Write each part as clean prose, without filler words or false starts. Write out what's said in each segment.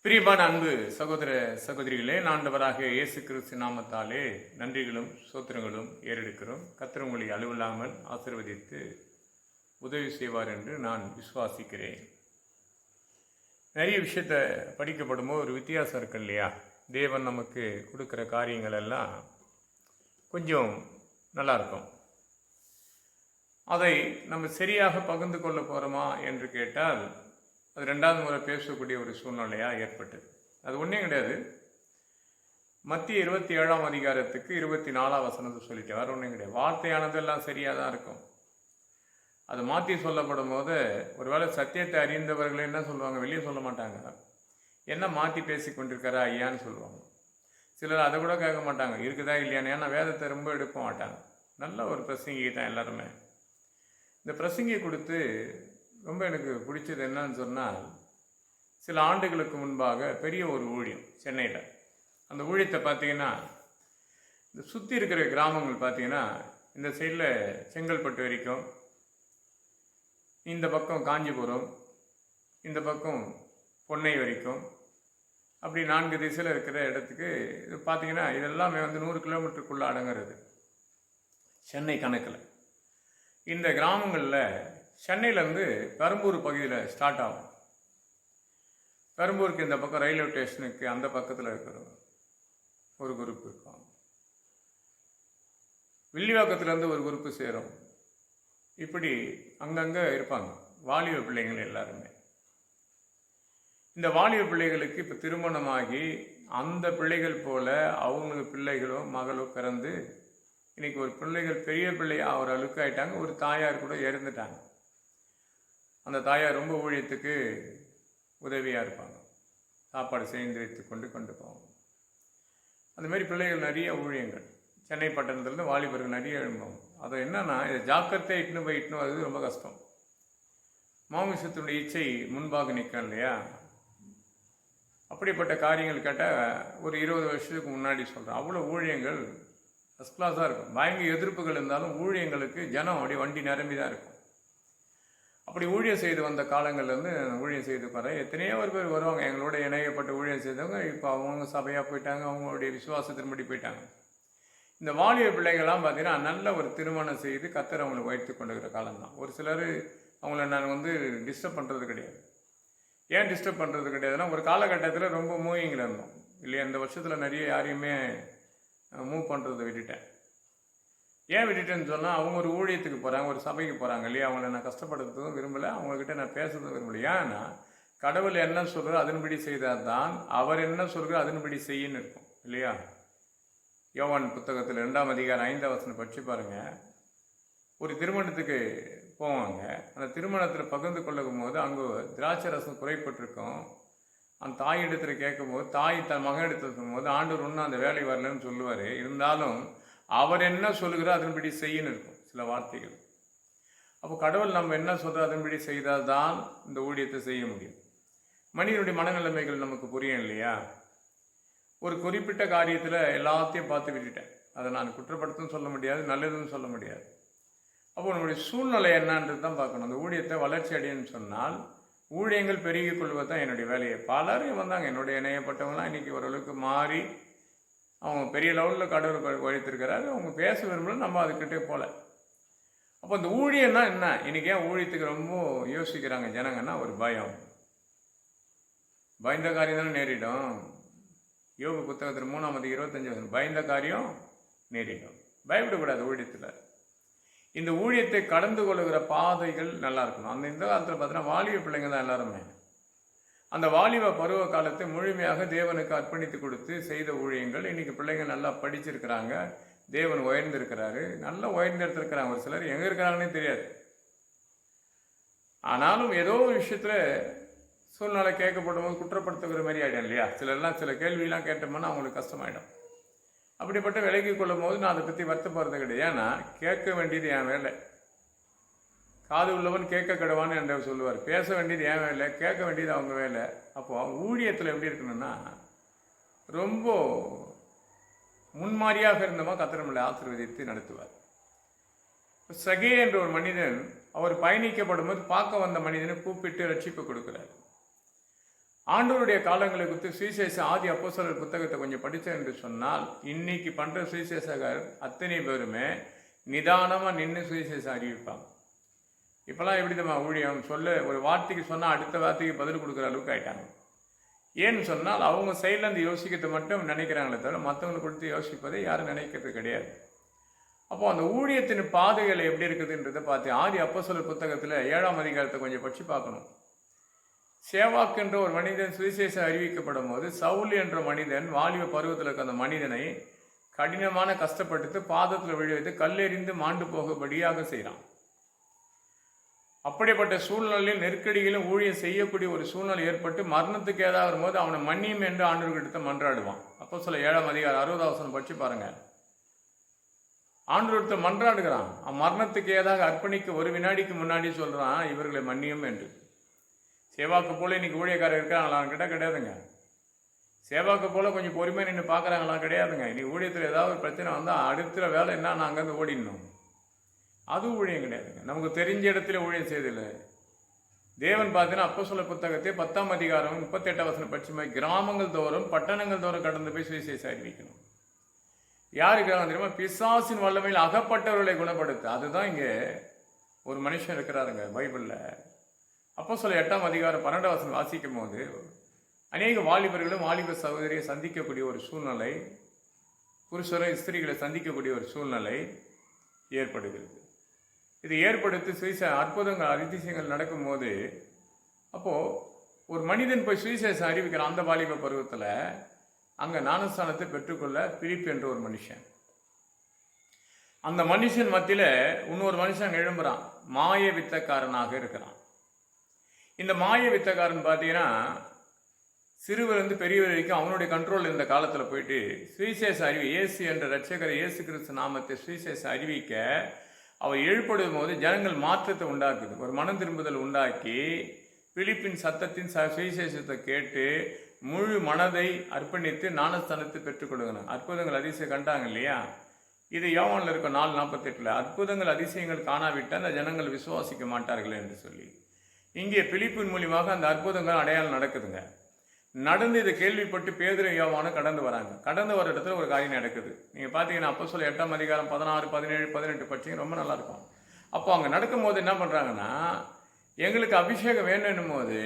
பிரியமான அன்பு சகோதர சகோதரிகளே, ஆண்டவராகிய இயேசு கிறிஸ்து நாமத்தாலே நன்றிகளும் சோத்திரங்களும் ஏறெடுக்கிறோம். கர்த்தர் உங்களை அலுவலாமல் ஆசீர்வதித்து உதவி செய்வார் என்று நான் விசுவாசிக்கிறேன். நிறைய விஷயத்தை படிக்கப்படும்போது ஒரு வித்தியாசம் இருக்கு இல்லையா? தேவன் நமக்கு கொடுக்குற காரியங்கள் எல்லாம் கொஞ்சம் நல்லாயிருக்கும். அதை நம்ம சரியாக பகிர்ந்து கொள்ள போகிறோமா என்று கேட்டால் அது ரெண்டாவது முறை பேசக்கூடிய ஒரு சூழ்நிலையாக ஏற்பட்டது. அது ஒன்றே கிடையாது. மத்திய 27ஆம் அதிகாரத்துக்கு 24ஆம் வசனத்தை சொல்லிட்டேன். வேறு ஒன்றும் கிடையாது. வார்த்தையானது எல்லாம் சரியாக தான் இருக்கும். அது மாற்றி சொல்லப்படும் போது ஒருவேளை சத்தியத்தை அறிந்தவர்கள் என்ன சொல்லுவாங்க, வெளியே சொல்ல மாட்டாங்க. என்ன மாற்றி பேசி கொண்டிருக்காரா ஐயான்னு சொல்லுவாங்க. சிலர் அதை கூட கேட்க மாட்டாங்க, இருக்குதா இல்லையான்னு. ஏன்னா வேதத்தை ரொம்ப எடுக்க மாட்டாங்க. நல்ல ஒரு பிரசங்கி தான் எல்லாருமே. இந்த பிரசங்கியை கொடுத்து ரொம்ப எனக்கு பிடிச்சது என்னன்னு சொன்னால், சில ஆண்டுகளுக்கு முன்பாக பெரிய ஒரு ஊழியம் சென்னையில். அந்த ஊழியத்தை பார்த்தீங்கன்னா, இந்த சுற்றி இருக்கிற கிராமங்கள் பார்த்தீங்கன்னா, இந்த சைடில் செங்கல்பட்டு வரைக்கும், இந்த பக்கம் காஞ்சிபுரம், இந்த பக்கம் பொன்னை வரைக்கும், அப்படி 4 திசையில் இருக்கிற இடத்துக்கு இது பார்த்தீங்கன்னா இதெல்லாமே 100 கிலோமீட்டருக்குள்ளே அடங்குறது சென்னை கணக்கில். இந்த கிராமங்களில் சென்னையிலேருந்து பெரம்பூர் பகுதியில் ஸ்டார்ட் ஆகும். பெரம்பூருக்கு இந்த பக்கம் ரயில்வே ஸ்டேஷனுக்கு அந்த பக்கத்தில் இருக்கிற ஒரு குரூப் இருக்கும். வில்லிவாக்கத்துலேருந்து ஒரு குரூப்பு சேரும். இப்படி அங்கங்கே இருப்பாங்க வாலிப பிள்ளைகள் எல்லாருமே. இந்த வாலிப பிள்ளைகளுக்கு இப்போ திருமணமாகி அந்த பிள்ளைகள் போல் அவங்க பிள்ளைகளோ மகளோ பிறந்து இன்றைக்கி ஒரு பிள்ளைகள் பெரிய பிள்ளையாக ஒரு அழுக்கு ஆகிட்டாங்க. ஒரு தாயார் கூட இறந்துட்டாங்க. அந்த தாயார் ரொம்ப ஊழியத்துக்கு உதவியாக இருப்பாங்க. சாப்பாடு சேர்ந்து வைத்து கொண்டு போவாங்க. அந்தமாரி பிள்ளைகள் நிறைய ஊழியங்கள் சென்னை பட்டணத்துலேருந்து வாலிபர்கள் நிறைய எழும்புவாங்க. அது என்னன்னா, இதை ஜாக்கிரதை இட்டுன்னு அது ரொம்ப கஷ்டம். மாமிசத்தினுடைய இச்சை முன்பாக நிற்கும் இல்லையா? அப்படிப்பட்ட காரியங்கள் கேட்டால் ஒரு 20 வருஷத்துக்கு முன்னாடி சொல்கிறேன். அவ்வளோ ஊழியங்கள் ஃபஸ்ட் கிளாஸாக இருக்கும். பயங்கர எதிர்ப்புகள் இருந்தாலும் ஊழியங்களுக்கு ஜனம் அப்படி வண்டி நிரம்பி தான் இருக்கும். அப்படி ஊழியம் செய்து வந்த காலங்கள்லேருந்து ஊழியம் செய்து வர எத்தனையோ பேர் வருவாங்க. எங்களோட இணையப்பட்ட ஊழியம் செய்தவங்க இப்போ அவங்க சபையாக போயிட்டாங்க, அவங்களுடைய விசுவாசத்தின்படி போயிட்டாங்க. இந்த வாலிப பிள்ளைகள்லாம் பார்த்தீங்கன்னா நல்ல ஒரு திருமணம் செய்து கர்த்தர் அவங்களை உயர்த்தி கொண்டுக்கிற காலம்தான். ஒரு சிலர் அவங்கள நான் டிஸ்டர்ப் பண்ணுறது கிடையாது. ஏன் டிஸ்டர்ப் பண்ணுறது கிடையாதுன்னா, ஒரு காலகட்டத்தில் ரொம்ப மூவிங்கில் இருந்தோம் இல்லையா? இந்த வருஷத்தில் நிறைய யாரையுமே மூவ் பண்ணுறதை விட்டுட்டேன். ஏன் விட்டுட்டேன்னு சொன்னால், அவங்க ஒரு ஊழியத்துக்கு போகிறாங்க, ஒரு சபைக்கு போகிறாங்க இல்லையா? அவங்கள நான் கஷ்டப்படுறதும் விரும்பலை, அவங்கக்கிட்ட நான் பேசுறதும் விரும்பலை. ஏன்னா கடவுள் என்ன சொல்கிறோ அதன்படி செய்தால் தான் அவர் என்ன சொல்கிறோ அதன்படி செய்யன்னு இருக்கும் இல்லையா? யோவான் புத்தகத்தில் 2ஆம் அதிகாரம் 5ஆம் வசனம் படித்து பாருங்கள். ஒரு திருமணத்துக்கு போவாங்க. அந்த திருமணத்தில் பகிர்ந்து கொள்ளும் போது அங்கே திராட்சை ரசம் குறைப்பட்டிருக்கும். அந்த தாய் இடத்துல கேட்கும்போது, தாய் தன் மகன் எடுத்து சொல்லும்போது, ஆண்டவர் ஒன்றும் அந்த வேலை வரலன்னு சொல்லுவார். இருந்தாலும் அவர் என்ன சொல்லுகிறோ அதன்படி செய்யன்னு இருக்கும் சில வார்த்தைகள். அப்போ கடவுள் நம்ம என்ன சொல்கிறோம் அதன்படி செய்தால் தான் இந்த ஊழியத்தை செய்ய முடியும். மனிதனுடைய மனநிலைமைகள் நமக்கு புரியும் இல்லையா? ஒரு குறிப்பிட்ட காரியத்தில் எல்லாத்தையும் பார்த்து விட்டுட்டேன். அதை நான் குற்றப்படுத்துன்னு சொல்ல முடியாது, நல்லதுன்னு சொல்ல முடியாது. அப்போ நம்முடைய சூழ்நிலை என்னன்றது தான் பார்க்கணும். அந்த ஊழியத்தை வளர்ச்சி அடையன்னு சொன்னால் ஊழியங்கள் பெருகிக் கொள்வது தான் என்னுடைய வேலையை. பலரும் வந்தாங்க என்னுடைய இணையப்பட்டவங்களாம் இன்றைக்கி ஓரளவுக்கு மாறி அவங்க பெரிய லெவலில் கடவுள் உழைத்திருக்கிறாரு. அவங்க பேச விரும்பல, நம்ம அதுக்கிட்டே போகல. அப்போ இந்த ஊழியம்னா என்ன? இன்றைக்கி ஏன் ஊழியத்துக்கு ரொம்ப யோசிக்கிறாங்க ஜனங்கன்னா, ஒரு பயம். பயந்த காரியம் தானே நேரிடும். யோபு புத்தகத்தில் 3ஆம் அதிகாரம் 25 பயந்த காரியம் நேரிடும். பயப்படக்கூடாது ஊழியத்தில். இந்த ஊழியத்தை கடந்து கொள்ளுகிற பாதைகள் நல்லா இருக்கணும். இந்த காலத்தில் பார்த்தீங்கன்னா வாலிப பிள்ளைங்க தான் எல்லாருமே. அந்த வாலிப பருவ காலத்தை முழுமையாக தேவனுக்கு அர்ப்பணித்து கொடுத்து செய்த ஊழியங்கள். இன்றைக்கி பிள்ளைங்க நல்லா படிச்சிருக்கிறாங்க, தேவன் உயர்ந்திருக்கிறாரு, நல்லா உயர்ந்தெடுத்திருக்கிறாங்க. ஒரு சிலர் எங்கே இருக்கிறாங்கன்னே தெரியாது. ஆனாலும் ஏதோ ஒரு விஷயத்தில் சூழ்நிலை கேட்கப்படும் போது குற்றப்படுத்துகிற மாதிரி ஆகிடும் இல்லையா? சிலர்லாம் சில கேள்வியெல்லாம் கேட்டோம்னா அவங்களுக்கு கஷ்டமாயிடும். அப்படிப்பட்ட விலகி கொள்ளும் போது நான் அதை பற்றி வருத்தப்படுறது கிடையாது. ஏன்னா கேட்க வேண்டியது என் வேலை. காது உள்ளவன் கேட்க கடவான்னு என்ற சொல்லுவார். பேச வேண்டியது என் வேலை, கேட்க வேண்டியது அவங்க வேலை. அப்போது ஊழியத்தில் எப்படி இருக்கணும்னா, ரொம்ப முன்மாதிரியாக இருந்தமா கர்த்தர் நம்மளை ஆசீர்வதித்து நடத்துவார். சகே என்ற ஒரு மனிதன் அவர் பயணிக்கப்படும் போது பார்க்க வந்த மனிதனை கூப்பிட்டு ரட்சிப்பு கொடுக்குறார். ஆண்டவருடைய காலங்களை குறித்து சுவிசேஷ ஆதி அப்போஸ்தலர் புத்தகத்தை கொஞ்சம் படித்தேன் என்று சொன்னால் இன்னைக்கு பண்ணுற சுவிசேஷகர் அத்தனை பேருமே நிதானமாக நின்று சுவிசேஷம் அறிவிப்பாங்க. இப்போலாம் எப்படி தான் ஊழியம் சொல்ல ஒரு வார்த்தைக்கு சொன்னால் அடுத்த வார்த்தைக்கு பதில் கொடுக்குற அளவுக்கு ஆயிட்டாங்க. ஏன்னு சொன்னால் அவங்க சைட்லேருந்து யோசிக்கிறது மட்டும் நினைக்கிறாங்களே தவிர மற்றவங்களை கொடுத்து யோசிப்பதை யாரும் நினைக்கிறது கிடையாது. அப்போது அந்த ஊழியத்தின் பாதைகள் எப்படி இருக்குதுன்றதை பார்த்து ஆதி அப்போஸ்தலர் புத்தகத்தில் 7ஆம் அதிகாரத்தை கொஞ்சம் படித்து பார்க்கணும். சேவாக்கு என்ற ஒரு மனிதன் சுவிசேஷம் அறிவிக்கப்படும் போது சவுல் என்ற மனிதன் வாலிப பருவத்தில் இருக்க அந்த மனிதனை கடினமான கஷ்டப்பட்டு பாதத்தில் விழ வைத்து கல்லெறிந்து மாண்டு போகும்படியாக செய்கிறான். அப்படிப்பட்ட சூழ்நிலையில் நெருக்கடியிலும் ஊழியம் செய்யக்கூடிய ஒரு சூழ்நிலை ஏற்பட்டு மரணத்துக்கு ஏதாவது வரும்போது அவனை மன்னியும் என்று ஆண்டவர்கிட்ட மன்றாடுவான். அப்போஸ்தலர் 7ஆம் அதிகாரம் 60ஆம் வசனம் படிச்சு பாருங்க. ஆண்டவர்கிட்ட மன்றாடுகிறான். மரணத்துக்கு ஏதாவது அர்ப்பணிக்க ஒரு வினாடிக்கு முன்னாடி சொல்றான் இவர்களை மன்னியும் என்று. சேவாக்கு போல இன்னைக்கு ஊழியக்காரர் இருக்காங்களான்னு கேட்டால் கிடையாதுங்க. சேவாக்கு போல கொஞ்சம் பொறுமையாக நின்று பார்க்குறாங்களாம் கிடையாதுங்க. இன்னைக்கு ஊழியத்தில் ஏதாவது ஒரு பிரச்சனை வந்தால் அடுத்த வேலை என்ன நான் அங்கேருந்து ஓடிடணும், அது ஊழியம் கிடையாதுங்க. நமக்கு தெரிஞ்ச இடத்துல ஊழியம் செய்தில்லை. தேவன் பார்த்தீங்கன்னா அப்போஸ்தலர் புத்தகத்தை 10ஆம் அதிகாரம் 38ஆம் வசனம் படிச்சு கிராமங்கள் தோறும் பட்டணங்கள் தோறும் கடந்து போய் சுவிசேஷம் அறிவிக்கணும். யாருக்காக தெரியுமா? பிசாசின் வல்லமையில் அகப்பட்டவர்களை குணப்படுத்த. அதுதான் இங்கே ஒரு மனுஷன் இருக்கிறாருங்க பைபிளில். அப்போஸ்தலர் 8ஆம் அதிகாரம் 12ஆம் வசனம் வாசிக்கும் போது அநேக வாலிபர்களும் வாலிப சகோதரியை சந்திக்கக்கூடிய ஒரு சூழ்நிலை, புருஷரும் ஸ்திரீகளை சந்திக்கக்கூடிய ஒரு சூழ்நிலை ஏற்படுகிறது. இது ஏற்படுத்தி சுவிசேஷ அற்புதங்கள் அதிசயங்கள் நடக்கும்போது அப்போது ஒரு மனிதன் போய் சுவிசேஷம் அறிவிக்கிற அந்த வாலிப பருவத்தில் அங்கே ஞானஸ்தானத்தை பெற்றுக்கொள்ள பிலிப்பு என்ற ஒரு மனுஷன், அந்த மனுஷன் மத்தியில் இன்னொரு மனுஷன் எழும்புறான், மாய வித்தக்காரனாக இருக்கிறான். இந்த மாய வித்தக்காரன் பார்த்தீங்கன்னா சிறுவர்லேருந்து பெரியவர் வரைக்கும் அவனுடைய கண்ட்ரோல் இந்த காலத்தில் போயிட்டு சுவிசேஷ அறிவி இயேசு என்ற இரட்சகர் இயேசு கிறிஸ்து நாமத்தை சுவிசேஷ அறிவிக்க அவர் எழுப்படும் போது ஜனங்கள் மாற்றத்தை உண்டாக்குது, ஒரு மனம் திரும்புதல் உண்டாக்கி பிலிப்பின் சத்தத்தின் சுவிசேஷத்தை கேட்டு முழு மனதை அர்ப்பணித்து ஞானஸ்தானத்தை பெற்றுக்கொள்ளுங்கணும். அற்புதங்கள் அதிசயம் கண்டாங்க இல்லையா? இது யோவானில் இருக்கும் 4:48 அற்புதங்கள் அதிசயங்கள் காணாவிட்டால் அந்த ஜனங்கள் விசுவாசிக்க மாட்டார்கள் என்று சொல்லி இங்கே பிலிப்பின் மூலியமாக அந்த அற்புதங்கள் அடையாளம் நடக்குதுங்க. நடந்து இதை கேள்விப்பட்டு பேதுரு யோவானும் கடந்து வராங்க. கடந்து வர இடத்துல ஒரு காரியம் நடக்குது. நீங்கள் பார்த்தீங்கன்னா அப்போஸ்தலர் 8ஆம் அதிகாரம் 16, 17, 18 படிச்சிங்க, ரொம்ப நல்லாயிருக்கும். அப்போ அங்கே நடக்கும்போது என்ன பண்ணுறாங்கன்னா, எங்களுக்கு அபிஷேகம் வேணும் போது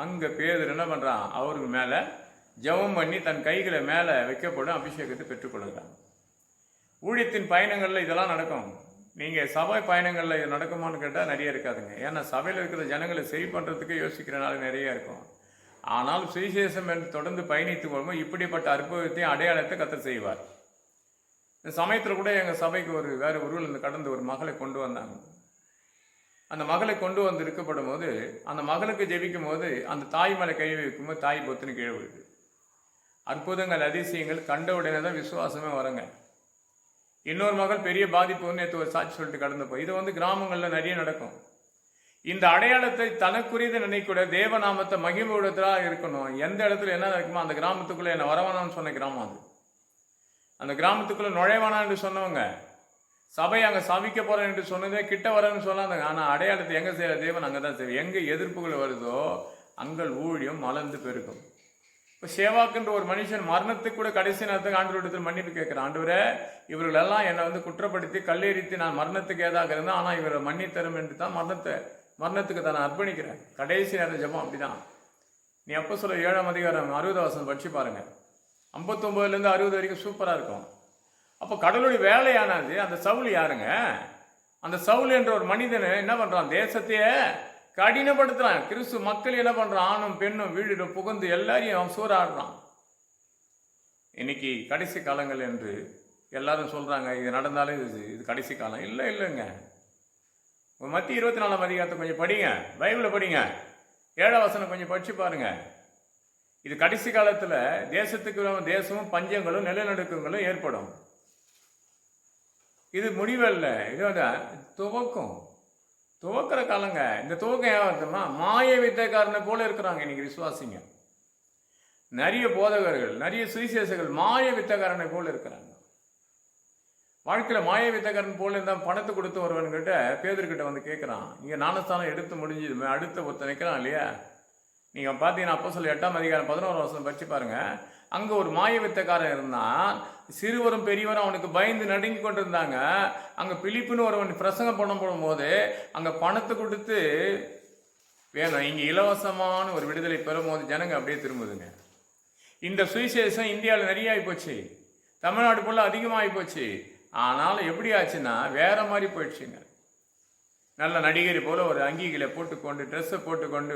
அங்கே பேதுரு என்ன பண்ணுறான், அவருக்கு மேலே ஜெபம் பண்ணி தன் கைகளை மேலே வைக்கப்படும் அபிஷேகத்தை பெற்றுக்கொள்கிறாங்க. ஊழியத்தின் பயணங்களில் இதெல்லாம் நடக்கும். நீங்கள் சபை பயணங்களில் இது நடக்குமான்னு கேட்டால் நிறைய இருக்காதுங்க. ஏன்னா சபையில் இருக்கிற ஜனங்களை சரி பண்ணுறதுக்கு யோசிக்கிறனால நிறைய இருக்கும். ஆனால் சுவிசேஷம் என்று தொடர்ந்து பயணித்து வரும்போது இப்படிப்பட்ட அற்புதத்தையும் அடையாளத்தை கர்த்தர் செய்வார். இந்த சமயத்தில் கூட எங்கள் சபைக்கு ஒரு வேறு ஊரில் இருந்து கடந்து ஒரு மகளை கொண்டு வந்தாங்க. அந்த மகளை கொண்டு வந்து இருக்கப்படும் போது அந்த மகளுக்கு ஜெபிக்கும் போது அந்த தாய் மேலே கை வைக்கும்போது தாய் பொத்துன்னு கீழே விழுது. அற்புதங்கள் அதிசயங்கள் கண்ட உடனே தான் விசுவாசமே வருங்க. இன்னொரு மகள் பெரிய பாதிப்பு வந்து நேற்று ஒரு சாட்சி சொல்லிட்டு கடந்து போய் இது வந்து கிராமங்களில் நிறைய நடக்கும். இந்த அடையாளத்தை தனக்குரியது நினைக்கூட தேவநாமத்தை மகிமையுடத்தாக இருக்கணும். எந்த இடத்துல என்ன இருக்குமோ அந்த கிராமத்துக்குள்ளே என்ன வரவானான்னு சொன்ன கிராமம் அது. அந்த கிராமத்துக்குள்ளே நுழைவானா என்று சொன்னவங்க, சபை அங்கே சபிக்க போகிறேன் என்று சொன்னதே கிட்ட வரேன்னு சொன்னாங்க. ஆனால் அடையாளத்தை எங்கே செய்கிற தேவன் அங்கே தான் செய்வோம். எங்கே எதிர்ப்புகள் வருதோ அங்கே ஊழியம் மலர்ந்து பெருகும். இப்போ சேவாக்குன்ற ஒரு மனுஷன் மரணத்துக்கு கூட கடைசி நேரத்துக்கு ஆண்டவரிடத்தில் மன்னிப்பு கேட்குறான். ஆண்டவரே, இவர்களெல்லாம் என்னை வந்து குற்றப்படுத்தி கல்லெறித்து நான் மரணத்துக்கு ஏதாக இருந்தேன், ஆனால் இவரை மன்னித்தரும் என்று தான் மரணத்துக்கு தான் அர்ப்பணிக்கிறேன். கடைசி நேரம் ஜெபம் அப்படிதான். நீ அப்போஸ்தலர் 7ஆம் அதிகாரம் 60 வசனம் படிச்சு பாருங்க. 59லேருந்து 60 வரைக்கும் சூப்பராக இருக்கும். அப்போ கடவுளுடைய வேலையானது அந்த சவுல் யாருங்க? அந்த சவுல் என்ற ஒரு மனிதனை என்ன பண்ணுறான், தேசத்தையே கடினப்படுத்துறான். கிறிஸ்து மக்கள் என்ன பண்ணுறான், ஆணும் பெண்ணும் வீடு புகுந்து எல்லாரையும் அவன் சூறாடுறான். இன்னைக்கு கடைசி காலங்கள் என்று எல்லாரும் சொல்கிறாங்க. இது நடந்தாலே இது கடைசி காலம். இல்லைங்க. மத்திய 24ஆம் அதிகாரத்தை கொஞ்சம் படிங்க, பைபிளை படிங்க, 7ஆம் வசனம் கொஞ்சம் படிச்சு பாருங்க. இது கடைசி காலத்தில் தேசத்துக்கு தேசமும் பஞ்சங்களும் நிலநடுக்கங்களும் ஏற்படும். இது முடிவல்ல, இது வந்து துவக்கிற காலங்க. இந்த துவக்கம் ஏன் வருதுமா, மாய வித்தைக்காரனை போல இருக்கிறாங்க இன்னைக்கு விசுவாசிங்க. நிறைய போதகர்கள், நிறைய சுவிசேஷர்கள் மாய வித்தைக்காரனை போல இருக்கிறாங்க. வாழ்க்கையில் மாய வித்தக்காரன் போல இருந்தால் பணத்தை கொடுத்து ஒருவன்கிட்ட பேதர்கிட்ட வந்து கேட்குறான், இங்கே ஞானஸ்தானம் எடுத்து முடிஞ்சது, அடுத்த ஒருத்தர் நிற்கிறான் இல்லையா, நீங்கள் பார்த்தீங்கன்னா அப்போஸ்தலர் 8:11 படிச்சு பாருங்க. அங்கே ஒரு மாய வித்தக்காரன் இருந்தான். சிறுவரும் பெரியவரும் அவனுக்கு பயந்து நடுங்கி கொண்டு இருந்தாங்க. அங்கே பிலிப்புன்னு ஒருவன் பிரசங்கம் பண்ண போகும்போது அங்கே பணத்தை கொடுத்து வேணும், இங்கே இலவசமான ஒரு விடுதலை பெறும்போது ஜனங்க அப்படியே திரும்புதுங்க. இந்த சுவிசேஷம் இந்தியாவில் நிறைய ஆகிப்போச்சு, தமிழ்நாடு போல அதிகமாகி போச்சு. ஆனாலும் எப்படி ஆச்சுன்னா வேற மாதிரி போயிடுச்சுங்க. நல்ல நடிகர் போல ஒரு அங்கிகளை போட்டுக்கொண்டு ட்ரெஸ்ஸை போட்டுக்கொண்டு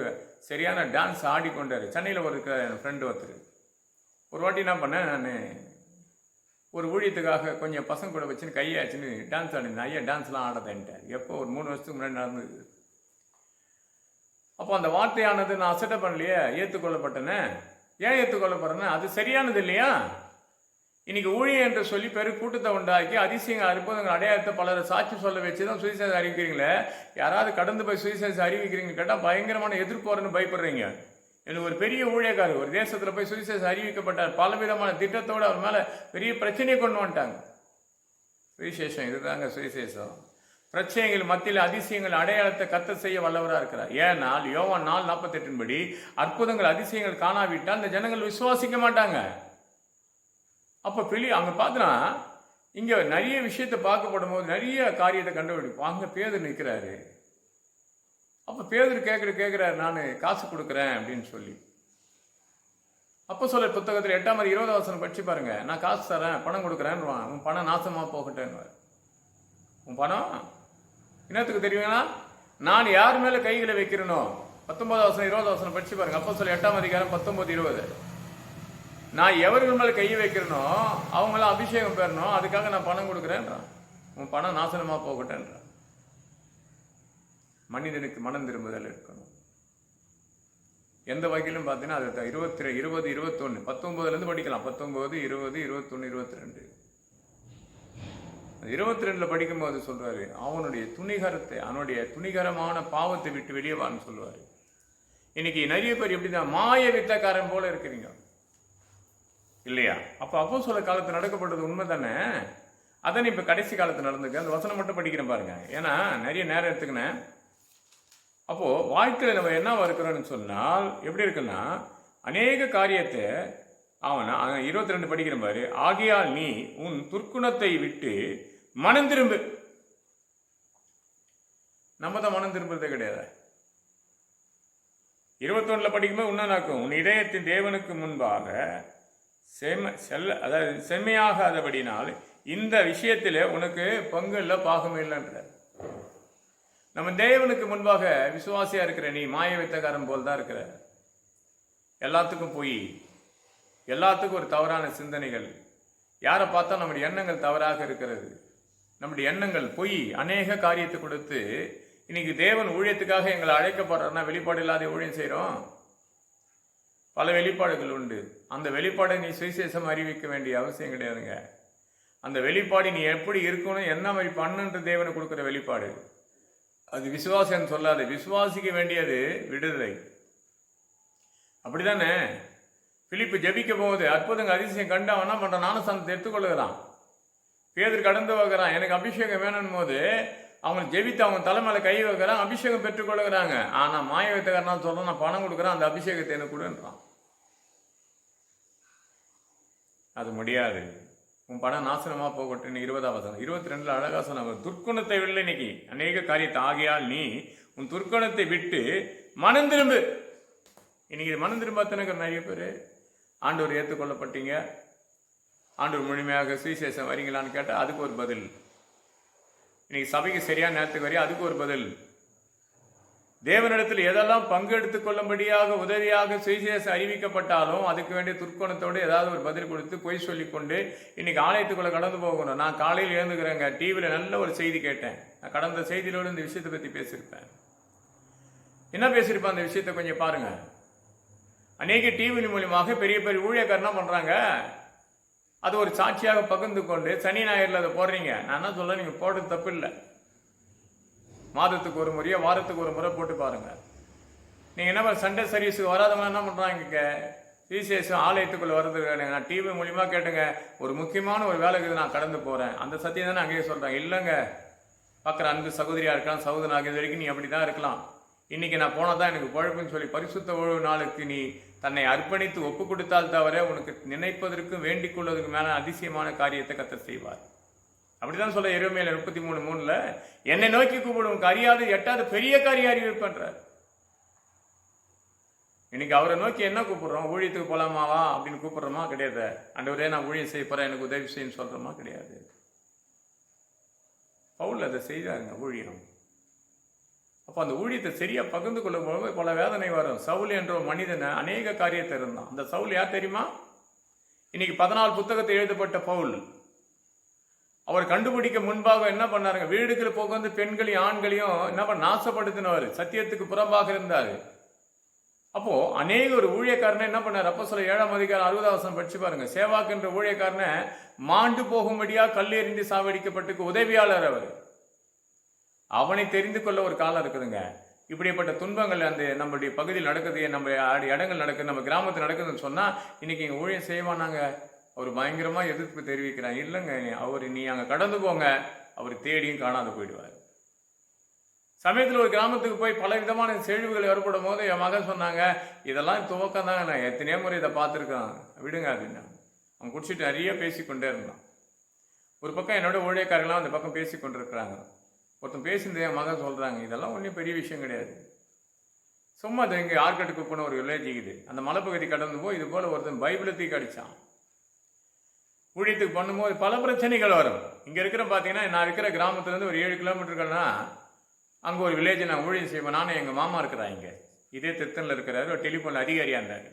சரியான டான்ஸ் ஆடிக்கொண்டாரு. சென்னையில் ஒரு என் ஃப்ரெண்டு ஒருத்தர் ஒரு வாட்டி என்ன பண்ணேன், நான் ஒரு ஊழியத்துக்காக கொஞ்சம் பசங்க கூட வச்சுன்னு கையாச்சுன்னு டான்ஸ் ஆடினேன். ஐயா டான்ஸ்லாம் ஆடாதேன்ட்டேன். எப்போ ஒரு 3 வருஷத்துக்கு முன்னாடி நடந்தது. அப்போ அந்த வார்த்தையானது நான் அசட்டை பண்ணலையே, ஏற்றுக்கொள்ளப்பட்டேனே. ஏன் ஏற்றுக்கொள்ளப்படுறேன்னா அது சரியானது இல்லையா? இன்னைக்கு ஊழியம் என்று சொல்லி கூட்டத்தை உண்டாக்கி அதிசயங்கள் அற்புதங்கள் அடையாளத்தை பலரை சாட்சி சொல்ல வச்சு தான் சுவிசேஷம் அறிவிக்கிறீங்களே. யாராவது கடந்து போய் சுவிசேஷம் அறிவிக்கிறீங்க கேட்டால் பயங்கரமான எதிர்ப்பு வரும்னு பயப்படுறீங்க. எனக்கு ஒரு பெரிய ஊழியக்காரர் ஒரு தேசத்தில் போய் சுவிசேஷம் அறிவிக்கப்பட்டார். பலவிதமான திட்டத்தோடு அவர் மேலே பெரிய பிரச்சனையை கொண்டு வந்துட்டாங்க. சுவிசேஷம் இதுதாங்க சுவிசேஷம். பிரச்சனைகள் மத்தியில் அதிசயங்கள் அடையாளத்தை கத்த செய்ய வல்லவராக இருக்கிறார். ஏனால் யோவான் 4:48 படி அற்புதங்கள் அதிசயங்கள் காணாவிட்டால் இந்த ஜனங்கள் விசுவாசிக்க மாட்டாங்க. அப்போ அங்கே பார்த்தனா இங்கே நிறைய விஷயத்தை பார்க்கப்படும் போது நிறைய காரியத்தை கண்டுபிடிப்போம். அங்கே பேதர் நிற்கிறாரு. அப்போ பேதர் கேட்குறாரு, நான் காசு கொடுக்குறேன் அப்படின்னு சொல்லி. அப்போஸ்தலர் புத்தகத்தில் 8:20 படிச்சு பாருங்க. நான் காசு தரேன், பணம் கொடுக்குறேன்னுவான். உன் பணம் நாசமாக போகட்டேன்னு. உன் பணம் என்னத்துக்கு தெரியுங்களா? நான் யார் மேலே கைகளை வைக்கிறேனோ 19:20 படிச்சு பாருங்க. அப்போஸ்தலர் 8:19-20 நான் எவர்கள் மேலே கையை வைக்கிறனோ அவங்களாம் அபிஷேகம் பெறணும், அதுக்காக நான் பணம் கொடுக்குறேன்றான். உன் பணம் நாசனமாக போகட்டேன்றான். மனிதனுக்கு மனம் திரும்புதல் இருக்கணும். எந்த வகையிலும் பார்த்தீங்கன்னா அது 20, 21, 19 படிக்கலாம். 19, 20, 21, 22. 22 படிக்கும்போது சொல்றாரு, அவனுடைய துணிகரமான பாவத்தை விட்டு வெளியே வான்னு சொல்லுவாரு. இன்னைக்கு நிறைய பேர் எப்படிதான் மாய வித்தக்காரன் போல இருக்கிறீங்க இல்லையா? அப்போ அப்போஸ்தலர் காலத்தில் நடக்கப்பட்டது உண்மை தானே. அதான் இப்போ கடைசி காலத்தில் நடந்துக்கு. அந்த வசனம் மட்டும் படிக்கிறேன் பாருங்க, ஏன்னா நிறைய நேரம் எடுத்துக்கினேன். அப்போது வாழ்க்கையில் நம்ம என்ன இருக்கிறோன்னு சொன்னால் எப்படி இருக்குன்னா, அநேக காரியத்தை அவனா 22 படிக்கிற பாரு. ஆகையால் நீ உன் துர்க்குணத்தை விட்டு மனம் திரும்பு. நம்ம தான் மனம் திரும்புறதே கிடையாது. 21 படிக்கும்போது உன்னனாக்கும் உன் இதயத்தின் தேவனுக்கு முன்பாக செம்மையாகாதபடினால் இந்த விஷயத்தில் உனக்கு பங்கு இல்லை, பாகம் இல்லைன்ற. நம்ம தேவனுக்கு முன்பாக விசுவாசியா இருக்கிற நீ மாய வித்தகாரம் போல் தான் இருக்கிற. எல்லாத்துக்கும் போய் எல்லாத்துக்கும் ஒரு தவறான சிந்தனைகள். யாரை பார்த்தா நம்முடைய எண்ணங்கள் தவறாக இருக்கிறது. நம்முடைய எண்ணங்கள் பொய். அநேக காரியத்தை கொடுத்து இன்னைக்கு தேவன் ஊழியத்துக்காக எங்களை அழைக்கப்படுறோம்னா வெளிப்பாடு இல்லாத ஊழியம் செய்கிறோம். பல வெளிப்பாடுகள் உண்டு. அந்த வெளிப்பாடை நீ சுவிசேஷம் அறிவிக்க வேண்டிய அவசியம் கிடையாதுங்க. அந்த வெளிப்பாடு நீ எப்படி இருக்கணும், என்ன மாதிரி பண்ணுன்ற தேவனை கொடுக்குற வெளிப்பாடு. அது விசுவாசம் சொல்லாது. விசுவாசிக்க வேண்டியது விடுதலை. அப்படிதானே? பிலிப்பு ஜெபிக்க போகுது, அற்புதங்க அதிசயம் கண்டு அவன் என்ன பண்றான், ஞானஸ்தானத்தை எடுத்துக்கொள்ளுகிறான். பேதர் கடந்து வைக்கிறான், எனக்கு அபிஷேகம் வேணும் போது அவங்க ஜெபித்து அவங்க தலைமையில கை வைக்கிறான், அபிஷேகம் பெற்றுக்கொள்ளுகிறாங்க. ஆனா மாய வித்தக்காரன் சொல்றான், நான் பணம் கொடுக்குறேன், அந்த அபிஷேகத்தை எனக்கு கொடுன்றான். அது முடியாது. உன் பணம் நாசனமா போகட்டும். 20 22 அழகா சொன்ன துர்க்குணத்தை விடல. இன்னைக்கு அநேக காரியத்தை ஆகையால் நீ உன் துர்க்குணத்தை விட்டு மனம் திரும்பு. இன்னைக்கு மனம் திரும்பாத்தனக்கு நிறைய பேர் ஆண்டவர் ஏற்றுக்கொள்ளப்பட்டீங்க, ஆண்டவர் முழுமையாக சுவிசேஷம் வரீங்களான்னு கேட்டால் அதுக்கு ஒரு பதில். இன்னைக்கு சபைக்கு சரியான நேரத்துக்கு வரையும் அதுக்கு ஒரு பதில். தேவனிடத்தில் எதெல்லாம் பங்கெடுத்துக் கொள்ளும்படியாக உதவியாக சுவிசேஷம் அறிவிக்கப்பட்டாலும் அதுக்கு வேண்டிய துர்க்கோணத்தோடு ஏதாவது ஒரு பதில் கொடுத்து பொய் சொல்லிக்கொண்டு இன்னைக்கு ஆலயத்துக்குள்ள கடந்து போகணும். நான் காலையில் எழுந்துக்கிறேங்க, டிவியில் நல்ல ஒரு செய்தி கேட்டேன். நான் கடந்த செய்தியோடு இந்த விஷயத்தை பற்றி பேசியிருப்பேன். என்ன பேசியிருப்பேன் அந்த விஷயத்தை கொஞ்சம் பாருங்க. அநேக டிவி மூலியமாக பெரிய பெரிய ஊழியக்காரனா பண்றாங்க. அது ஒரு சாட்சியாக பகிர்ந்து கொண்டு சனி ஞாயிறில் அதை போடுறீங்க. நான் என்ன சொல்ல, நீங்க போடுறது தப்பு இல்லை. மாதத்துக்கு ஒரு முறையோ வாரத்துக்கு ஒரு முறை போட்டு பாருங்க. நீங்க என்ன சண்டே சர்வீஸுக்கு வராதவங்க என்ன பண்றாங்க, விசேஷம் ஆலயத்துக்குள்ள வர்றது. நான் டிவி மூலியமா கேட்டுங்க, ஒரு முக்கியமான ஒரு வேலைக்கு நான் கடந்து போறேன், அந்த சத்தியம் தானே அங்கேயே சொல்றேன். இல்லைங்க, பார்க்குற அன்பு சகோதரியா இருக்கலாம், சகோதரனாக இது வரைக்கும் நீ அப்படிதான் இருக்கலாம். இன்னைக்கு நான் போனால் தான் எனக்கு பழப்புன்னு சொல்லி பரிசுத்த ஓய்வு நாளுக்கு நீ தன்னை அர்ப்பணித்து ஒப்பு கொடுத்தால் தவிர உனக்கு நினைப்பதற்கும் வேண்டிக் கொள்வதற்கு மேலே அதிசயமான காரியத்தை கர்த்தர் செய்வார். அப்படிதான் சொல்ல எரேமியா 33:3 என்னை நோக்கி கூப்பிடும் அறியாது எட்டாவது பெரிய காரியம் அறிவிப்பன்றார். இன்னைக்கு அவரை நோக்கி என்ன கூப்பிடுறோம்? ஊழியத்துக்கு போலாமாவா அப்படின்னு கூப்பிடுறோமா? கிடையாது. ஆண்டவரே நான் ஊழியம் செய்ய போறேன், எனக்கு உதவி செய்யன்னு சொல்றோமா? கிடையாது. பவுல் அதை செய்தாருங்க ஊழியம். அப்போ அந்த ஊழியத்தை சரியா பகிர்ந்து கொள்ளும் போது பல வேதனை வரும். சவுல் என்ற ஒரு மனிதனை அநேக காரியத்தை இருந்தான். அந்த சவுல் யார் தெரியுமா? இன்னைக்கு 14 புத்தகத்தை எழுதப்பட்ட பவுல். அவர் கண்டுபிடிக்க முன்பாக என்ன பண்ணாருங்க? வீடுகளை போக வந்து பெண்களையும் ஆண்களையும் என்ன பண்ண நாசப்படுத்தினவர், சத்தியத்துக்கு புறம்பாக இருந்தார். அப்போ அநேக ஒரு ஊழியக்காரனை என்ன பண்ணார்? அப்போஸ்தலர் 7ஆம் அதிகாரம் 60ஆம் வசனம் படிச்சு பாருங்க. சேவாக் என்ற ஊழியக்காரனை மாண்டு போகும்படியா கல்லெறிந்து சாவடிக்கப்பட்டு உதவியாளர் அவர். அவனை தெரிந்து கொள்ள ஒரு காலம் இருக்குதுங்க. இப்படிப்பட்ட துன்பங்கள் அந்த நம்மளுடைய பகுதியில் நடக்குது, நம்ம இடங்கள் நடக்குது, நம்ம கிராமத்தில் நடக்குதுன்னு சொன்னா இன்னைக்கு இங்க ஊழியம் செய்வானாங்க. அவர் பயங்கரமா எதிர்ப்பு தெரிவிக்கிறான். இல்லைங்க, அவர் நீ அங்க கடந்து போங்க, அவர் தேடியும் காணாது போயிடுவார். சமயத்தில் ஒரு கிராமத்துக்கு போய் பல விதமான செழிவுகள் ஏற்படும் போது என் மகன் சொன்னாங்க, இதெல்லாம் துவக்கம் தாங்க, நான் எத்தனையோ முறை இதை பார்த்துருக்கேன், விடுங்க அப்படின்னு. அவன் குடிச்சிட்டு நிறைய பேசிக்கொண்டே இருந்தான். ஒரு பக்கம் என்னோட ஊழியக்காரங்களாம் அந்த பக்கம் பேசி கொண்டிருக்கிறாங்க. ஒருத்தன் பேசியிருந்த என் மகன் சொல்கிறாங்க, இதெல்லாம் ஒன்றும் பெரிய விஷயம் கிடையாது, சும்மா அது இங்கே ஆர்கட்டுக்கு போன ஒரு வில்லேஜ் இருக்குது, அந்த மலைப்பகுதி கடந்து போய் இது போல் ஒருத்தன் பைபிளை தூக்கி அடித்தான். ஊழியத்துக்கு பண்ணும்போது பல பிரச்சனைகள் வரும். இங்கே இருக்கிற பார்த்தீங்கன்னா, நான் இருக்கிற கிராமத்துலேருந்து ஒரு 7 கிலோமீட்டர்கள்னா அங்கே ஒரு வில்லேஜ் நான் ஊழியம் செய்வேன். நானும் எங்கள் மாமா இருக்கிறாங்க இங்கே, இதே திருத்தனில் இருக்கிறாரு, ஒரு டெலிஃபோன் அதிகாரியாக இருந்தார்.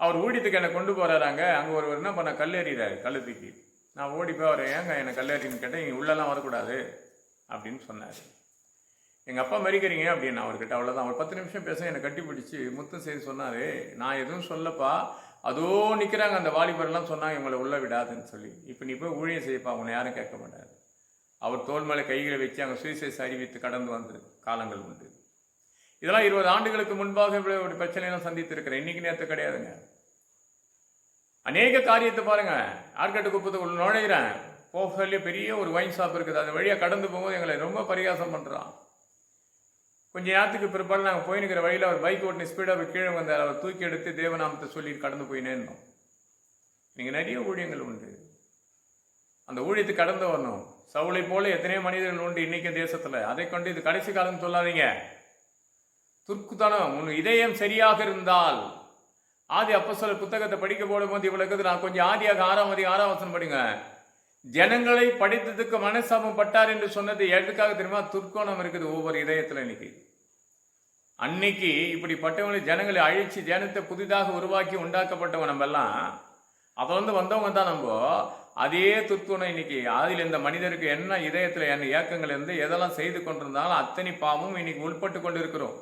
அவர் ஊழியத்துக்கு என்னை கொண்டு போகிறாராங்க. அங்கே ஒரு என்ன பண்ண கல்லெறிகிறாரு, கல்லு தூக்கி. நான் ஓடி போய் அவர் ஏங்க என்னை கல்லெறின்னு கேட்டேன். இங்கே உள்ளெல்லாம் வரக்கூடாது அப்படின்னு சொன்னார். எங்கள் அப்பா மறிக்கிறீங்க அப்படின்னு அவர்கிட்ட. அவ்வளோதான். ஒரு 10 நிமிஷம் பேச என்னை கட்டி பிடிச்சி முத்தம் செய்து சொன்னார், நான் எதுவும் சொல்லப்பா, அதோ நிற்கிறாங்க அந்த வாலிபர்லாம் சொன்னாங்க இவங்களை உள்ள விடாதுன்னு சொல்லி. இப்போ நீ போய் ஊழியம் செய்யப்பா, உன்னை யாரும் கேட்க மாட்டார். அவர் தோல் மேலே கைகளை வச்சு அங்கே சுவிசேஷ அறிவித்து கடந்து வந்த காலங்கள் உண்டு. இதெல்லாம் 20 ஆண்டுகளுக்கு முன்பாக ஒரு பிரச்சனையெல்லாம் சந்தித்திருக்கிறேன். இன்னைக்கு நேரத்து கிடையாதுங்க. அநேக காரியத்தை பாருங்க. ஆர்கட்டு குப்பத்துக்குள்ள நுழைகிறேன், போக சொல்லி பெரிய ஒரு வைன் ஷாப் இருக்குது, அது வழியாக கடந்து போகும்போது எங்களை ரொம்ப பரிகாசம் பண்ணுறான். கொஞ்சம் நேரத்துக்கு பிற்பாடு நாங்கள் போயினுக்கிற வழியில் அவர் பைக் ஓட்டின ஸ்பீடாக கீழே வந்தார். அவர் தூக்கி எடுத்து தேவநாமத்தை சொல்லி கடந்து போயினே இருந்தோம். நீங்கள் நிறைய ஊழியங்கள் உண்டு, அந்த ஊழியத்துக்கு கடந்து வரணும். சவுளை போல எத்தனையோ மனிதர்கள் உண்டு இன்னைக்கு தேசத்தில். அதை கொண்டு இது கடைசி காலம் சொல்லாதீங்க. துர்க்குத்தனம். உன் இதயம் சரியாக இருந்தால், ஆதி அப்போஸ்தலர் புத்தகத்தை படிக்க போடும் போது இவ்வளவு நான் கொஞ்சம் ஆதியாக 6ஆம் வசனம் படிங்க. ஜனங்களை படித்ததுக்கு மனசாபம் பட்டார் என்று சொன்னது எதுக்காக தெரியுமா? துர்க்கோணம் இருக்குது ஒவ்வொரு இதயத்தில். அன்னைக்கு இப்படிப்பட்டவங்களை ஜனங்களை அழிச்சு ஜனத்தை புதிதாக உருவாக்கி உண்டாக்கப்பட்டவன் நம்ம எல்லாம். அதை வந்தவங்க தான் நம்ம. அதே துர்க்குணம் இன்னைக்கு அதில் இந்த மனிதருக்கு என்ன இதயத்தில் என்ன இயக்கங்கள் இருந்து எதெல்லாம் செய்து கொண்டிருந்தாலும் அத்தனை பாவமும் இன்னைக்கு உள்பட்டு கொண்டு இருக்கிறோம்.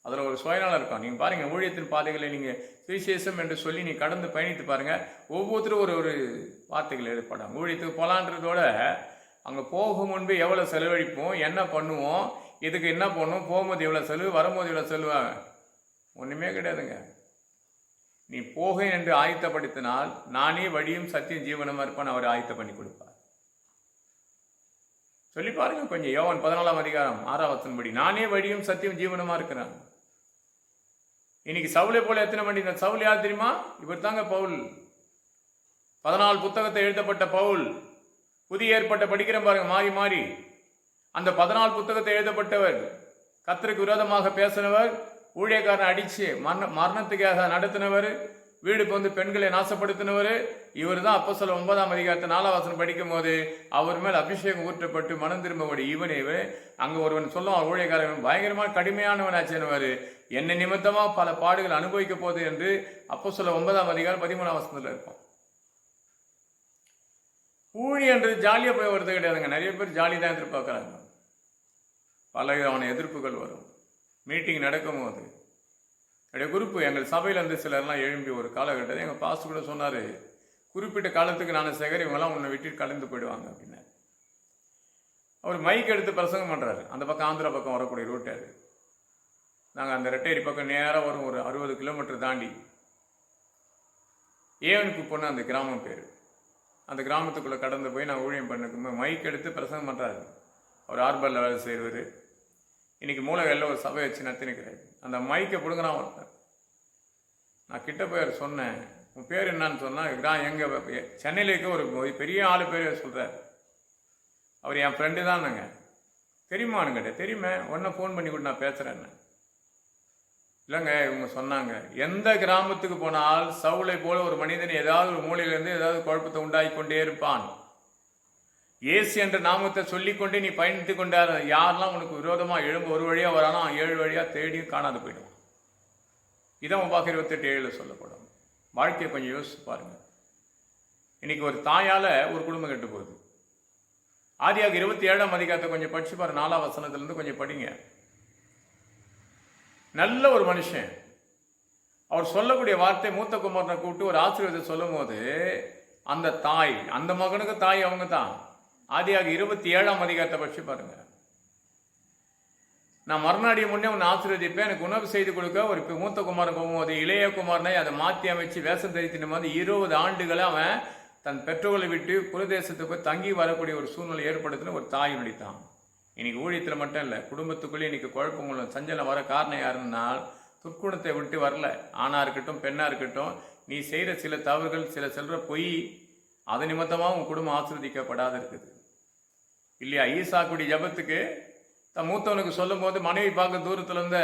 அதில் ஒரு சுயநலம் இருக்கும். நீங்கள் பாருங்கள், ஊழியத்தின் பாதைகளை நீங்கள் சுவிசேஷம் என்று சொல்லி நீ கடந்து பயணித்து பாருங்கள். ஒவ்வொருத்தரும் ஒரு வார்த்தைகள் ஏற்படும். ஊழியத்துக்கு போகலான்றதோட அங்கே போகும் முன்பு எவ்வளோ செலவழிப்போம், என்ன பண்ணுவோம், இதுக்கு என்ன பண்ணுவோம், போகும்போது எவ்வளோ செலவு, வரும்போது எவ்வளோ செலவாங்க, ஒன்றுமே கிடையாதுங்க. நீ போக என்று ஆயத்தப்படுத்தினால் நானே வழியும் சத்தியம் ஜீவனமா இருப்பான், அவர் ஆயத்த பண்ணி கொடுப்பார். சொல்லி பாருங்க கொஞ்சம். யோவான் 14ஆம் அதிகாரம் 6ஆம் வசனம் படி, நானே வழியும் சத்தியம் ஜீவனமா இருக்கிறான். இன்னைக்கு சவுலை போல எத்தனை மணி? சவுல் யார் தெரியுமா? இவர் தாங்க பவுல். 14 புத்தகத்தை எழுதப்பட்ட பவுல். புதிய ஏற்பட்ட படிக்கிற பாருங்க, மாறி மாறி. அந்த 14 புத்தகத்தை எழுதப்பட்டவர், கர்த்தருக்கு விரோதமாக பேசினவர், ஊழியக்காரனை அடிச்சு மரணத்துக்காக நடத்தினவர், வீடுக்கு வந்து பெண்களை நாசப்படுத்தினவர். இவர் தான் அப்போஸ்தலர் 9ஆம் அதிகாரத்தை 4ஆம் வசனம் படிக்கும் போது அவர் மேல் அபிஷேகம் ஊற்றப்பட்டு மனம் திரும்பபடி இவனே அங்கே ஒருவன் சொல்லுவான், ஊழியக்காரன் பயங்கரமாக கடுமையானவன் ஆச்சுனவர், என்ன நிமித்தமா பல பாடுகள் அனுபவிக்க போகுது என்று அப்போஸ்தலர் 9ஆம் அதிகாரம் 13ஆம் வசனத்தில் இருக்கும். ஊழியன்றது ஜாலியாக போய் வருது கிடையாதுங்க. நிறைய பேர் ஜாலி தான் எதிர்பார்க்குறாங்க. பல விதமான எதிர்ப்புகள் வரும். மீட்டிங் நடக்கும் போது என்னுடைய குரூப்பு எங்கள் சபையில் இருந்து சிலர்லாம் எழும்பி ஒரு காலகட்டத்தில் எங்கள் பாஸ்டர் கூட சொன்னார், குறிப்பிட்ட காலத்துக்கு நான் சேகர் இவங்கெல்லாம் உன்னை விட்டு கலந்து போயிடுவாங்க அப்படின்னு. அவர் மைக் எடுத்து பிரசங்கம் பண்ணுறாரு. அந்த பக்கம் ஆந்திரா பக்கம் வரக்கூடிய ரூட் அது. நாங்கள் அந்த ரெட்டேரி பக்கம் நேராக வரும், ஒரு 60 கிலோமீட்டர் தாண்டி ஏவனுக்கு போன அந்த கிராமம் பேர். அந்த கிராமத்துக்குள்ளே கடந்து போய் நான் ஊழியம் பண்ணும்போது மைக் எடுத்து பிரசங்கம் பண்ணுறாரு. அவர் ஆர்பரில் வேலை செய்கிறவர். இன்னைக்கு மூலகல்ல ஒரு சபை வச்சு நடத்தினுக்கிறாரு. அந்த மைக்கை பிடுங்குறான் ஒருத்தன். நான் கிட்ட போய் சொன்னேன், உன் பேர் என்னன்னு சொன்னால், எங்கள் சென்னையில் இருக்க ஒரு பெரிய ஆள் பேர் சொல்கிறார். அவர் என் ஃப்ரெண்டு தான்ங்க. தெரியுமானுங்கிட்ட. தெரியுமே, உடனே ஃபோன் பண்ணி கூட நான் பேசுகிறேன்னு. இல்லைங்க, இவங்க சொன்னாங்க, எந்த கிராமத்துக்கு போனால் சவுலை போல ஒரு மனிதன் ஏதாவது ஒரு மூலையிலேருந்து ஏதாவது குழப்பத்தை உண்டாகி கொண்டே இருப்பான். இயேசு என்ற நாமத்தை சொல்லிக்கொண்டே நீ பயணித்து கொண்டார். யாரெல்லாம் உனக்கு விரோதமாக எழும்ப ஒரு வழியாக வரானோ 7 வழியாக தேடியும் காணாது போயிடும். இதான் உபாகமம் 28:7 சொல்லப்படும். வாழ்க்கையை கொஞ்சம் யோசிச்சு பாருங்க. இன்னைக்கு ஒரு தாயால் ஒரு குடும்பம் கெட்டு போகுது. ஆதியாக 27ஆம் அதிகாரத்தை கொஞ்சம் படிச்சு பாரு. 4ஆம் வசனத்திலிருந்து கொஞ்சம் படிங்க. நல்ல ஒரு மனுஷன், அவர் சொல்லக்கூடிய வார்த்தை, மூத்த குமாரனை கூப்பிட்டு ஒரு ஆசீர்வாதத்தை சொல்லும் போது அந்த தாய், அந்த மகனுக்கு தாய் அவங்க தான். ஆதியாக 27ஆம் அதிகாரத்தை படிச்சு பாருங்க. நான் மறுநாடிய முன்னே உன்னை ஆசீர்வதிப்பேன், எனக்கு உணவு செய்து கொடுக்க ஒரு மூத்த குமாரன் போகும்போது இளைய குமாரனை அதை மாற்றி அமைச்சு வேஷம் தரித்தின மாதிரி 20 ஆண்டுகளை அவன் தன் பெற்றோர்களை விட்டு புரதேசத்துக்கு போய் தங்கி வரக்கூடிய ஒரு சூழ்நிலை ஏற்படுத்தின ஒரு தாய் நடித்தான். இன்னைக்கு ஊழியத்தில் மட்டும் இல்லை, குடும்பத்துக்குள்ளேயே இன்னைக்கு குழப்பங்களும் சஞ்சலம் வர காரணம் யாருன்னால் துர்க்குணத்தை விட்டு வரல. ஆணாக இருக்கட்டும் பெண்ணாக இருக்கட்டும், நீ செய்கிற சில தவறுகள், சில செல்ற பொய், அது நிமித்தமாக உன் குடும்பம் ஆசீர்வதிக்கப்படாத இருக்குது இல்லையா? ஈசாக்குடைய ஜபத்துக்கு தன் மூத்தவனுக்கு சொல்லும் போது மனைவி பார்க்க தூரத்துல இருந்த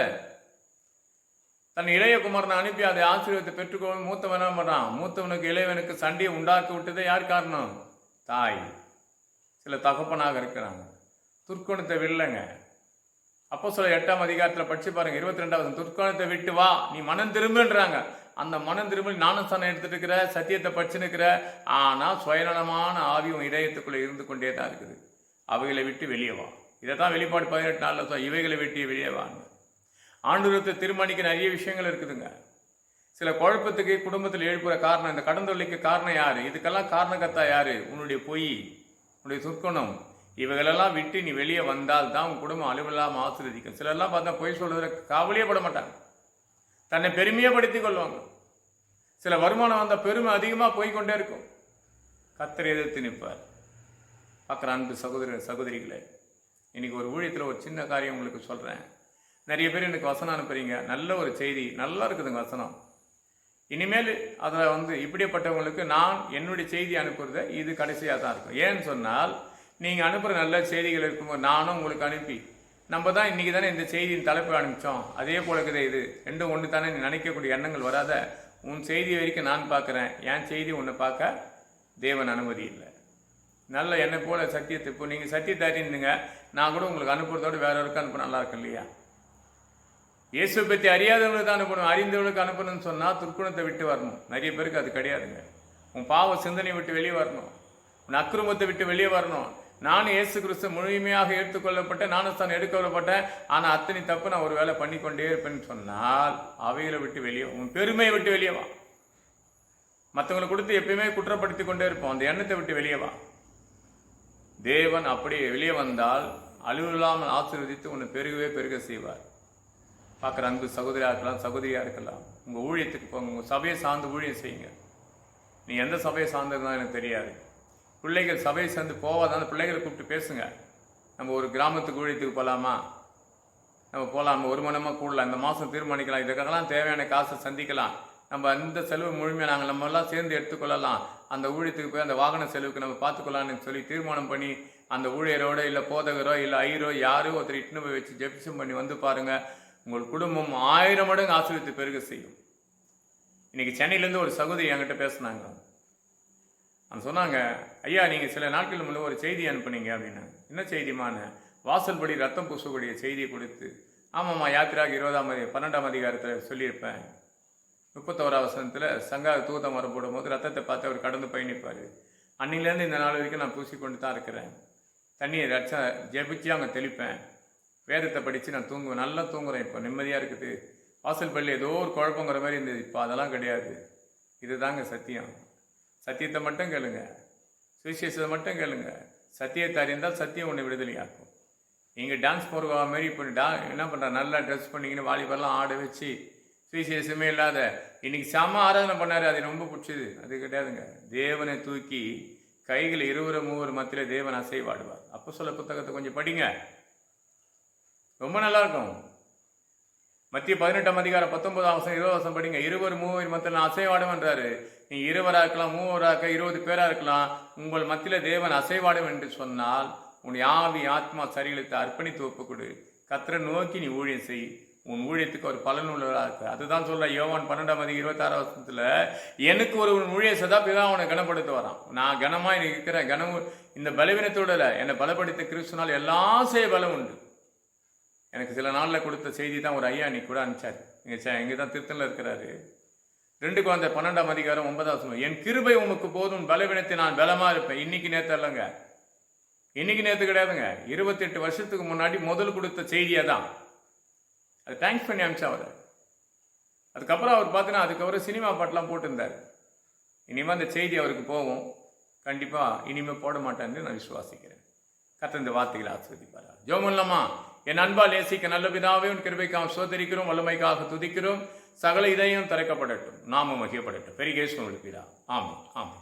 தன் இளைய குமாரனை அனுப்பி அதை ஆசீர்வாதத்தை பெற்றுக்கொள்ள மூத்தவன் என்ன பண்றான்? மூத்தவனுக்கு இளையவனுக்கு சண்டையை உண்டாக்கி விட்டதை யார் காரணம்? தாய். சில தகப்பனாக இருக்கிறாங்க, துர்க்குணத்தை விடலைங்க. அப்போஸ்தலர் 8ஆம் அதிகாரத்தில் படிச்சு பாருங்க, 22வது, துர்க்குணத்தை விட்டு வா, நீ மனம் திரும்புன்றாங்க. அந்த மனம் திரும்ப ஞானஸ்தானம் எடுத்துட்டு இருக்கிற, சத்தியத்தை படிச்சுன்னு இருக்கிற, ஆனால் சுயநலமான ஆவியும் இதயத்துக்குள்ள இருந்து கொண்டே தான் இருக்குது. அவைகளை விட்டு வெளியே வா. இதை தான் வெளிப்பாடு 18:4 இவைகளை வெட்டி வெளியே வாங்க. ஆண்டவரத்தை தீர்மானிக்க நிறைய விஷயங்கள் இருக்குதுங்க. சில குழப்பத்துக்கு குடும்பத்தில் எழுப்புற காரணம், இந்த கடன் தொல்லைக்கு காரணம் யாரு? இதுக்கெல்லாம் காரணக்கர்த்தா யாரு? உன்னுடைய பொய், உன்னுடைய துர்க்குணம். இவைகளெல்லாம் விட்டு நீ வெளியே வந்தால் தான் உன் குடும்பம் அலுவலாமல் ஆசீர்வதிக்கும். சிலர்லாம் பார்த்தா பொய் சொல்றதுக்கு கவலையே பட மாட்டாங்க, தன்னை பெருமையப்படுத்திக் கொள்வாங்க. சில வருமானம் வந்த பெருமை அதிகமாக போய்கொண்டே இருக்கும். கர்த்தரை எதிர்த்து நிற்பார். பார்க்குற அன்பு சகோதரிகளே, இன்னைக்கு ஒரு ஊழியத்தில் ஒரு சின்ன காரியம் உங்களுக்கு சொல்கிறேன். நிறைய பேர் எனக்கு வசனம் அனுப்புறீங்க, நல்ல ஒரு செய்தி, நல்லா இருக்குதுங்க வசனம். இனிமேல் அதை இப்படிப்பட்டவங்களுக்கு நான் என்னுடைய செய்தி அனுப்புறத இது கடைசியாக தான் இருக்கும். ஏன்னு சொன்னால், நீங்கள் அனுப்புகிற நல்ல செய்திகள் இருக்கும்போது நானும் உங்களுக்கு அனுப்பி, நம்ம தான் இன்றைக்கி தானே இந்த செய்தியின் தலைப்பு அனுப்பிச்சோம், அதே போல இருக்குது, இது ரெண்டும் ஒன்று தானே நினைக்கக்கூடிய எண்ணங்கள் வராத. உன் செய்தி வரைக்கும் நான் பார்க்குறேன், என் செய்தி உன்னை பார்க்க தேவன் அனுமதி இல்லை. நல்ல என்னை போல சத்தியத்தை, இப்போ நீங்கள் சத்தியத்தை அறிந்துங்க, நான் கூட உங்களுக்கு அனுப்புறதோடு வேற யாருக்கும் அனுப்ப நல்லா இருக்கும் இல்லையா? இயேசுவை பற்றி அறியாதவங்களுக்கு தான் அனுப்பணும், அறிந்தவங்களுக்கு அனுப்பணும்னு சொன்னால் துர்க்குணத்தை விட்டு வரணும். நிறைய பேருக்கு அது கிடையாதுங்க. உன் பாவ சிந்தனை விட்டு வெளியே வரணும், உன் அக்கிரமத்தை விட்டு வெளியே வரணும். நானும் இயேசு கிறிஸ்து முழுமையாக எடுத்துக்கொள்ளப்பட்டேன், ஞானஸ்தானம் எடுத்துக்கொள்ளப்பட்டேன், ஆனால் அத்தனை தப்பு நான் ஒரு வேலை பண்ணிக்கொண்டே இருப்பேன்னு சொன்னால் அவைகளை விட்டு வெளியே, உன் பெருமையை விட்டு வெளியே வா. மற்றவங்களை கொடுத்து எப்பயுமே குற்றப்படுத்தி கொண்டே இருப்போம், அந்த எண்ணத்தை விட்டு வெளியே வா. தேவன் அப்படியே வெளியே வந்தால் அழிவில்லாமல் ஆசீர்வதித்து உன்னை பெருகவே பெருக செய்வார். பார்க்குற அன்பு சகோதரியாக இருக்கலாம், சகோதரியாக இருக்கலாம், உங்கள் ஊழியத்துக்கு போங்க, உங்கள் சபையை சார்ந்து ஊழியம் செய்யுங்க. நீ எந்த சபையை சார்ந்ததுதான் எனக்கு தெரியாது. பிள்ளைகள் சபையை சேர்ந்து போவாதான், பிள்ளைகளை கூப்பிட்டு பேசுங்க. நம்ம ஒரு கிராமத்துக்கு ஊழியத்துக்கு போகலாமா, நம்ம போகலாம், நம்ம ஒரு மணமாக கூடலாம், இந்த மாதம் தீர்மானிக்கலாம், இதுக்கெல்லாம் தேவையான காசை சந்திக்கலாம், நம்ம அந்த செலவு முழுமையாக நாங்கள் நம்மெல்லாம் சேர்ந்து எடுத்துக்கொள்ளலாம், அந்த ஊழியத்துக்கு போய் அந்த வாகன செலவுக்கு நம்ம பார்த்துக்கொள்ளலான்னு சொல்லி தீர்மானம் பண்ணி அந்த ஊழியரோட இல்லை போதகரோ இல்லை ஐயரோ யாரோ ஒருத்தர் இட்டுன்னு போய் வச்சு ஜெபிசம் பண்ணி வந்து பாருங்கள், உங்கள் குடும்பம் 1000 மடங்கு ஆசீர்வதித்து பெருக செய்யும். இன்னைக்கு சென்னையிலேருந்து ஒரு சகோதரி என்கிட்ட பேசினாங்க. அவங்க சொன்னாங்க, ஐயா நீங்கள் சில நாட்கள் முன்னே ஒரு செய்தி அனுப்புனீங்க அப்படின்னா. என்ன செய்திமான்னு? வாசல்படி ரத்தம் பூசக்கூடிய செய்தியை கொடுத்து, ஆமாம்மா யாத்திராக 12ஆம் அதிகாரத்தில் சொல்லியிருப்பேன், 31ஆம் வசனத்தில் சங்காக தூதம் வர போடும்போது ரத்தத்தை பார்த்து அவர் கடந்து பயணிப்பார். அன்னிலேருந்து இந்த நாள் வரைக்கும் நான் பூசிக்கொண்டு தான் இருக்கிறேன். தண்ணியை ஜெபிச்சு அங்கே தெளிப்பேன், வேதத்தை படித்து நான் தூங்குவேன், நல்லா தூங்குறேன், இப்போ நிம்மதியாக இருக்குது. வாசல் பள்ளி ஏதோ ஒரு குழப்பங்கிற மாதிரி இருந்தது, இப்போ அதெல்லாம் கிடையாது. இதுதாங்க சத்தியம். சத்தியத்தை மட்டும் கேளுங்க, சுவிசேஷத்தை மட்டும் கேளுங்க. சத்தியத்தை அறிந்தால் சத்தியம் ஒன்று விடுதலையாக்கும். நீங்கள் டான்ஸ் போடுற மாதிரி இப்போ என்ன பண்ணுற, நல்லா ட்ரெஸ் பண்ணிக்கின்னு வாலிபர்லாம் ஆட வச்சு சுவிசேஷமே இல்லாத இன்னைக்கு செம ஆராதனை பண்ணார், அது ரொம்ப பிடிச்சது. அது கிடையாதுங்க. தேவனை தூக்கி கைகள் 20 30 மத்தியில் தேவன் அசைவாடுவார். அப்போஸ்தலர் புத்தகத்தை கொஞ்சம் படிங்க. ரொம்ப நல்லா இருக்கும். மத்திய 18:19 20 படிங்க. இருவர் மூவர் மத்தியில் அசைவாடும்ன்றாரு. நீ இருவராக இருக்கலாம், மூவராக 20 பேரா இருக்கலாம். உங்கள் மத்தியில் தேவன் அசைவாடும் என்று சொன்னால் உன் ஆவி ஆத்மா சரீரத்தை அர்ப்பணித்து ஒப்புக்கொடு. கர்த்தரை நோக்கி நீ ஊழியம் செய். உன் ஊழியத்துக்கு ஒரு பலனுள்ளதாக இருக்கு. அதுதான் சொல்ற யோவான் 12:26 எனக்கு ஒரு ஊழிய சதா பிதா அவனை கனப்படுத்த வரான். நான் கனமா இருக்கிறேன். இந்த பலவீனத்தோட என்னை பலப்படுத்த கிறிஸ்துனால் எல்லாம் செய்ய பலம் உண்டு. எனக்கு சில நாளில் கொடுத்த செய்தி தான் ஒரு ஐயா அன்னைக்கு கூட அனுப்பிச்சார். இங்கே தான் திருத்தணில் இருக்கிறாரு. 2 Corinthians 12:9 என் கிருபை உமக்கு போதும், பலவீனத்தை நான் பலமா இருப்பேன். இன்னைக்கு நேற்று இல்லைங்க, இன்னைக்கு நேற்று கிடையாதுங்க. 28 வருஷத்துக்கு முன்னாடி முதல் கொடுத்த செய்தியை தான் அது தேங்க்ஸ் பண்ணி அனுப்பிச்சா அவர். அதுக்கப்புறம் அவர் பார்த்தீங்கன்னா அதுக்கப்புறம் சினிமா பாட்டெலாம் போட்டிருந்தார். இனிமேல் அந்த செய்தி அவருக்கு போகும். கண்டிப்பாக இனிமேல் போட மாட்டேன்னு நான் விசுவாசிக்கிறேன். கர்த்தர் இந்த வார்த்தைகளை ஆசீர்வதிப்பார். ஜெபம் பண்ணலாமா? என் அன்பால் நேசிக்க நல்ல பிதாவே, உன் கிருபைக்காக ஸ்தோத்திரிக்கிறோம், வல்லமைக்காக துதிக்கிறோம். சகல இதயம் திறக்கப்படட்டும், நாமம் மகிழப்படட்டும். பெரிய இயேசுவின் பிதா. ஆமென், ஆமென்.